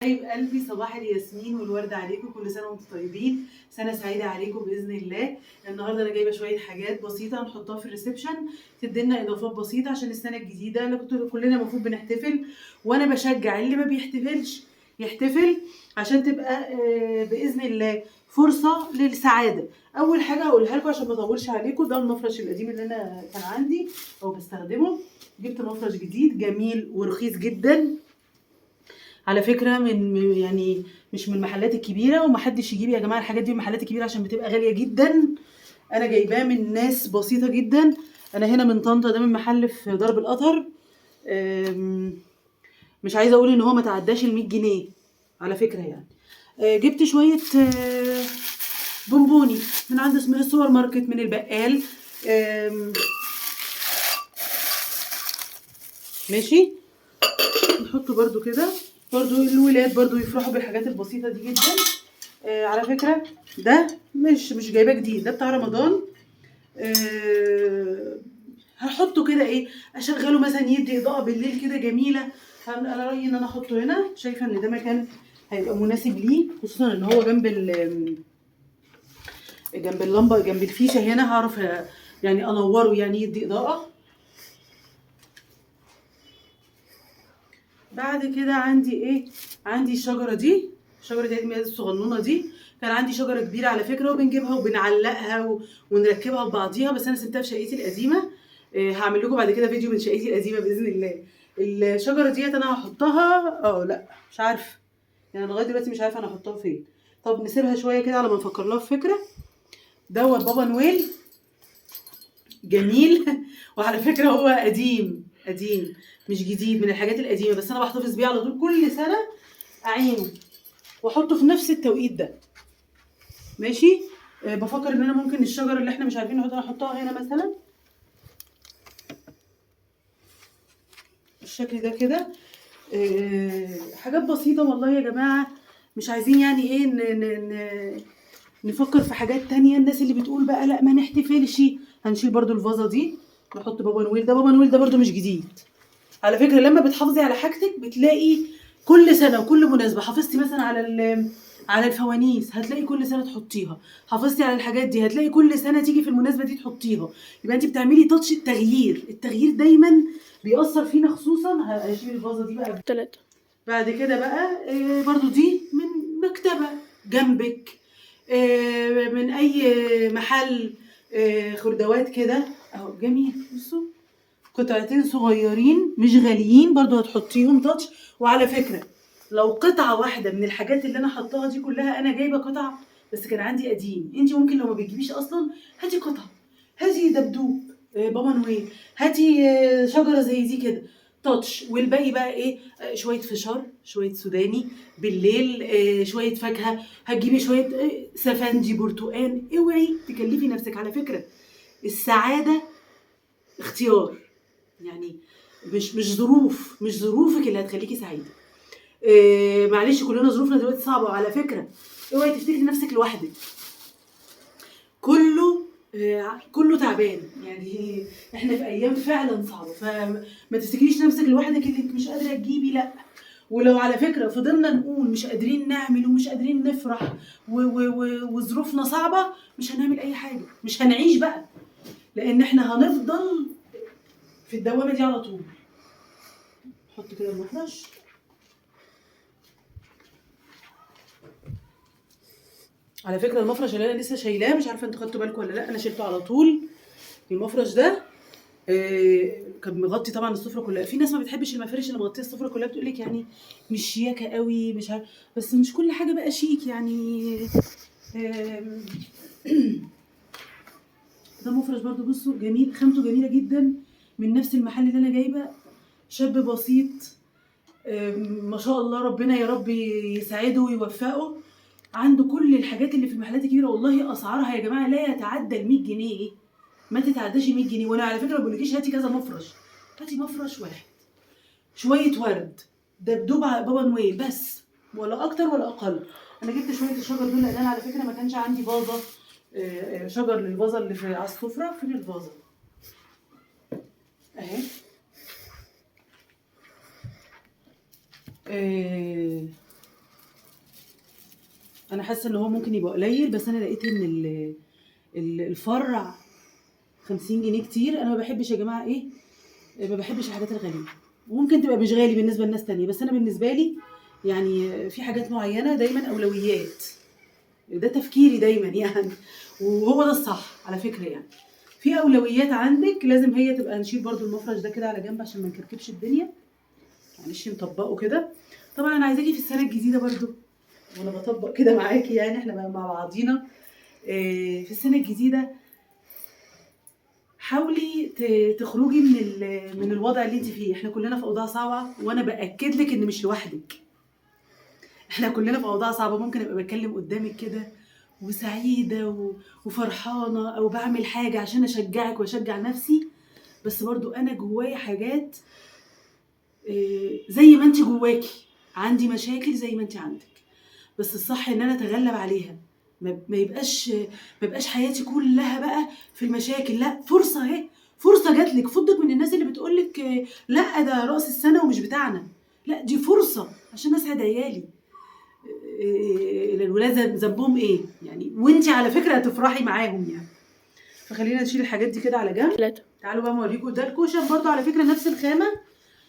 حبايب قلبي، صباح الياسمين والورد عليكم. كل سنه وانتم طيبين، سنه سعيده عليكم باذن الله. النهارده انا جايبه شويه حاجات بسيطه نحطها في الريسبشن تدينا اضافات بسيطه عشان السنه الجديده اللي كلنا المفروض بنحتفل، وانا بشجع اللي ما بيحتفلش يحتفل عشان تبقى باذن الله فرصه للسعاده. اول حاجه هقولها لكم عشان ما اطولش عليكم، ده المفرش القديم اللي انا كان عندي او بستخدمه. جبت مفرش جديد جميل ورخيص جدا على فكره، يعني مش من المحلات الكبيره، ومحدش يجيب يا جماعه الحاجات دي من المحلات الكبيره عشان بتبقى غاليه جدا. انا جايباه من ناس بسيطه جدا. انا هنا من طنطا، ده من محل في درب القطر. مش عايزه اقول ان هو ما تعداش ال 100 جنيه على فكره يعني. جبت شويه بونبوني من عند اسمه السوبر ماركت من البقال. ماشي، نحطه برضو كده، برضو الولاد برضو يفرحوا بالحاجات البسيطه دي جدا. على فكره ده مش جايباه جديد، ده بتاع رمضان. هحطه كده ايه، اشغله مثلا يدي اضاءه بالليل كده جميله. انا رايي ان انا احطه هنا، شايفه ان ده مكان هيبقى مناسب ليه، خصوصا ان هو جنب اللمبه، جنب الفيشه هنا، هعرف يعني انوره، يعني يدي اضاءه. بعد كده عندي ايه، عندي الشجره دي، الشجره دي الصغنونه دي. كان عندي شجره كبيره على فكره، وبنجيبها وبنعلقها ونركبها ببعضيها، بس انا سبتها في شقتي القديمه. هعمل لكم بعد كده فيديو من شقتي القديمه باذن الله. الشجره ديت انا هحطها، لا مش عارفه يعني، لغايه دلوقتي مش عارفه انا هحطها فين. طب نسيبها شويه كده على ما نفكر لها في فكره. دوت بابا نويل جميل وعلى فكره هو قديم قديم مش جديد، من الحاجات القديمه، بس انا بحتفظ بيه على طول كل سنه، اعينه واحطه في نفس التوقيت ده. ماشي. بفكر ان انا ممكن الشجره اللي احنا مش عارفين نحطها هنا مثلا بالشكل ده كده. حاجات بسيطه والله يا جماعه، مش عايزين يعني ايه نفكر في حاجات تانية. الناس اللي بتقول بقى لا ما نحتفلش، هنشيل برضو الفازه دي، نحط بابا نويل. ده بابا نويل ده برضو مش جديد على فكره. لما بتحافظي على حاجتك بتلاقي كل سنه وكل مناسبه، حافظتي مثلا على الفوانيس هتلاقي كل سنه تحطيها، حافظتي على الحاجات دي هتلاقي كل سنه تيجي في المناسبه دي تحطيها. يبقى انت بتعملي تاتش التغيير، التغيير دايما بيأثر فينا. خصوصا هشيل الفازه دي بقى 3. بعد كده بقى برضو دي من مكتبه جنبك، من اي محل خردوات كده اهو جميل. بصوا قطعتين صغيرين مش غاليين، برضو هتحطيهم تاتش. وعلى فكرة لو قطعة واحدة من الحاجات اللي انا حطاها دي كلها، انا جايبة قطع بس كان عندي قديم، انت ممكن لو ما بتجيبيش اصلا هاتي قطعة، هاتي دبدوب بابا نويل، هاتي شجرة زي دي كده تاتش، والباقي بقى ايه، شوية فشار، شوية سوداني بالليل، شوية فاكهة، هتجيبي شوية سفندي، برتقان. اوعي تكلفي نفسك على فكرة، السعادة اختيار يعني، مش ظروفك اللي هتخليكي سعيده. معلش كلنا ظروفنا دلوقتي صعبه على فكره، اوعي تفتكري نفسك لوحدك، كله تعبان يعني. احنا في ايام فعلا صعبه، فما تفتكريش نفسك لوحدك انك مش قادره تجيبي، لا. ولو على فكره فضلنا نقول مش قادرين نعمل ومش قادرين نفرح وظروفنا صعبه، مش هنعمل اي حاجه، مش هنعيش بقى، لان احنا هنفضل في الدوامه دي على طول. حط كده المفرش. على فكره المفرش اللي انا لسه شايلاه، مش عارفه انتوا خدتوا بالكم ولا لا، انا شلته على طول. المفرش ده كان مغطي طبعا السفره كلها. في ناس ما بتحبش المفارش اللي مغطيه السفره كلها، بتقول لك يعني مش شياكه قوي، مش عارف، بس مش كل حاجه بقى شيك يعني. ده مفرش برضو، بصوا جميل، خامته جميله جدا، من نفس المحل اللي انا جايبه. شاب بسيط ما شاء الله، ربنا يا رب يسعده ويوفقه، عنده كل الحاجات اللي في المحلات الكبيره. والله اسعارها يا جماعه لا يتعدى ال 100 جنيه، ما تتعداش 100 جنيه. وانا على فكره ما بقولكيش هاتي كذا مفرش، هاتي مفرش واحد، شويه ورد، دبدوب بابا نويل بس، ولا اكتر ولا اقل. انا جبت شويه الشجر دول لان انا على فكره ما كانش عندي فازه شجر للفازه اللي على السفره. فين الفازه اهي. انا حاسه ان هو ممكن يبقى قليل، بس انا لقيت ان الفرع 50 جنيه كتير. انا ما بحبش يا جماعه ايه، ما بحبش الحاجات الغاليه. وممكن تبقى مش غالي بالنسبه لناس تانية، بس انا بالنسبه لي يعني في حاجات معينه دايما اولويات. ده تفكيري دايما يعني، وهو ده الصح على فكره يعني. في اولويات عندك لازم هي تبقى. نشيل برضو المفرش ده كده على جنب عشان ما نكركبش الدنيا، معلش نطبقه كده. طبعا انا عايزاكي في السنه الجديده برضو، وانا بطبق كده معاكي يعني، احنا مع بعضينا في السنه الجديده حاولي تخرجي من الوضع اللي انت فيه. احنا كلنا في اوضاع صعبه، وانا باكد لك ان مش لوحدك. احنا كلنا في اوضاع صعبه. ممكن ابقى بتكلم قدامك كده وسعيده وفرحانه، او بعمل حاجه عشان اشجعك واشجع نفسي، بس برضو انا جوايا حاجات زي ما انت جواكي. عندي مشاكل زي ما انت عندك، بس الصح ان انا اتغلب عليها. ما يبقاش حياتي كلها بقى في المشاكل. لا، فرصه اهي، فرصه جات لك. فضك من الناس اللي بتقولك لا ده راس السنه ومش بتاعنا. لا، دي فرصه عشان اسعد عيالي. الولاد ذنبهم ايه يعني؟ وانت على فكره هتفرحي معاهم يعني. فخلينا نشيل الحاجات دي كده على جنب. 3. تعالوا بقى اوريكم. ده الكوشن برضو على فكره نفس الخامه،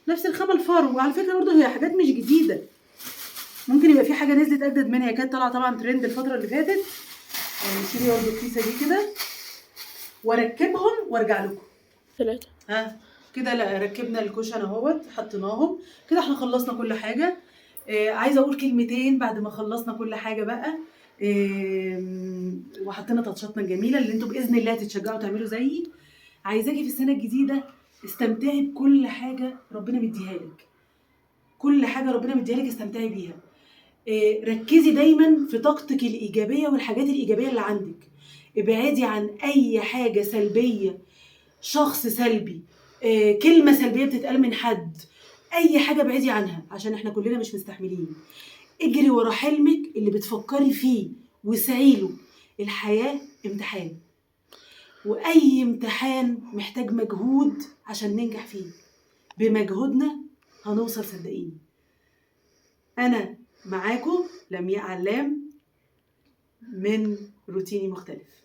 نفس الخامه الفرو. وعلى فكره برضو هي حاجات مش جديده، ممكن يبقى في حاجه نزلت اجدد منها. هي كانت طالعه طبعا ترند الفتره اللي فاتت. نشيل برضو الكيسه دي كده واركبهم وارجع لكم. 3. ها كده، لا ركبنا الكوشن اهوت، حطيناهم كده. احنا خلصنا كل حاجه. عايزه اقول كلمتين بعد ما خلصنا كل حاجه بقى. وحطينا تاتشاتنا الجميله اللي انتم باذن الله هتتشجعوا تعملوا زيي. عايزاكي في السنه الجديده استمتعي بكل حاجه ربنا مديها لك. كل حاجه ربنا مديها لك استمتعي بيها. ركزي دايما في طاقتك الايجابيه والحاجات الايجابيه اللي عندك. ابعدي عن اي حاجه سلبيه، شخص سلبي، كلمه سلبيه بتتقال من حد، اي حاجه ابعدي عنها عشان احنا كلنا مش مستحملين. اجري ورا حلمك اللي بتفكري فيه واسعي له. الحياه امتحان، واي امتحان محتاج مجهود عشان ننجح فيه. بمجهودنا هنوصل، صدقيني. انا معاكم لمياء علام من روتيني مختلف.